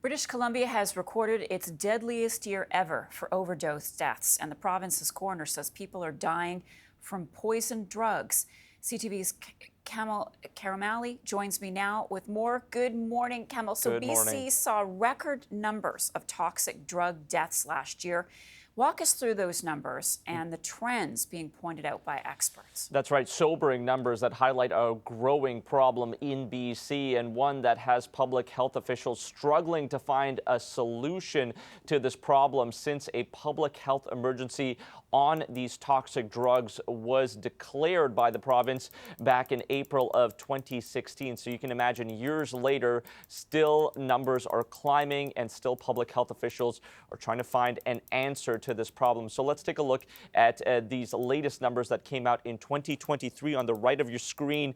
British Columbia has recorded its deadliest year ever for overdose deaths, and the province's coroner says people are dying from poisoned drugs. CTV's Kamil Karamali joins me now with more. Good morning, Kamil. So Good morning. BC saw record numbers of toxic drug deaths last year. Walk us through those numbers and the trends being pointed out by experts. That's right, sobering numbers that highlight a growing problem in BC, and one that has public health officials struggling to find a solution to this problem since a public health emergency on these toxic drugs was declared by the province back in April of 2016. So you can imagine years later, still numbers are climbing and still public health officials are trying to find an answer to this problem. So let's take a look at these latest numbers that came out in 2023 on the right of your screen.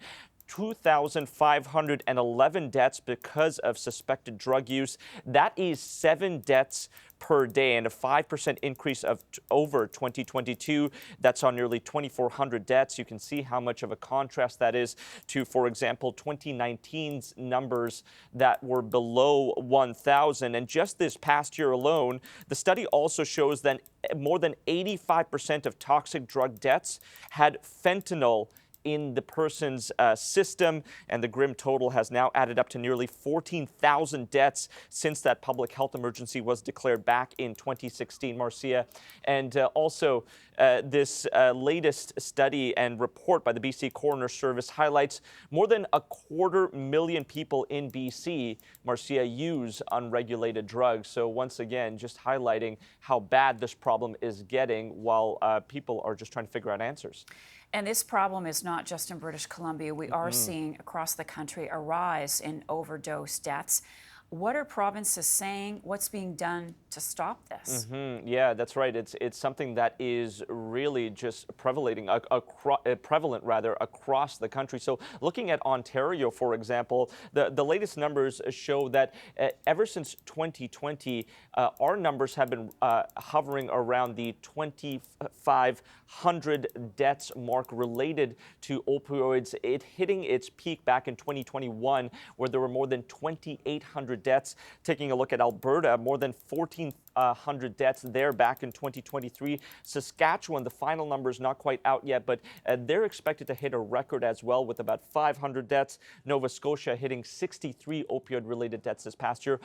2,511 deaths because of suspected drug use. That is 7 deaths per day, and a 5% increase of over 2022. That's on nearly 2,400 deaths. You can see how much of a contrast that is to, for example, 2019's numbers that were below 1,000. And just this past year alone, the study also shows that more than 85% of toxic drug deaths had fentanyl in the person's system, and the grim total has now added up to nearly 14,000 deaths since that public health emergency was declared back in 2016, Marcia. And also, this latest study and report by the BC Coroner Service highlights more than 250,000 people in BC, Marcia, use unregulated drugs. So once again, just highlighting how bad this problem is getting while people are just trying to figure out answers. And this problem is not just in British Columbia. We are seeing across the country a rise in overdose deaths. What are provinces saying? What's being done to stop this? Yeah, that's right. It's something that is really just prevalent across the country. So looking at Ontario, for example, the latest numbers show that ever since 2020, our numbers have been hovering around the 2,500 deaths mark related to opioids. It hitting its peak back in 2021, where there were more than 2,800 deaths. Taking a look at Alberta, more than 1,400 deaths there back in 2023. Saskatchewan, the final numbers not quite out yet, but they're expected to hit a record as well with about 500 deaths. Nova Scotia hitting 63 opioid-related deaths this past year.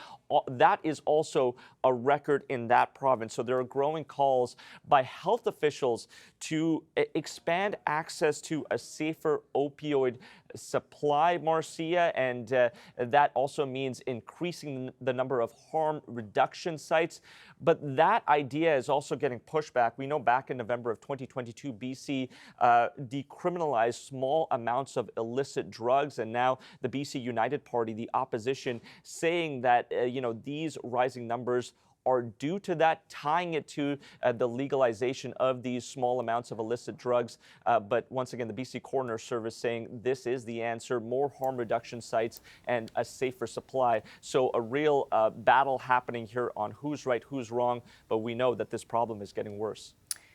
That is also a record in that province. So there are growing calls by health officials to expand access to a safer opioid supply, Marcia, and that also means increasing the number of harm reduction sites. But that idea is also getting pushback. We know back in November of 2022, BC decriminalized small amounts of illicit drugs, and now the BC United Party, the opposition, saying that these rising numbers are due to that, tying it to the legalization of these small amounts of illicit drugs. But once again, the BC Coroner Service saying this is the answer: more harm reduction sites and a safer supply. So a real battle happening here on who's right, who's wrong, but we know that this problem is getting worse.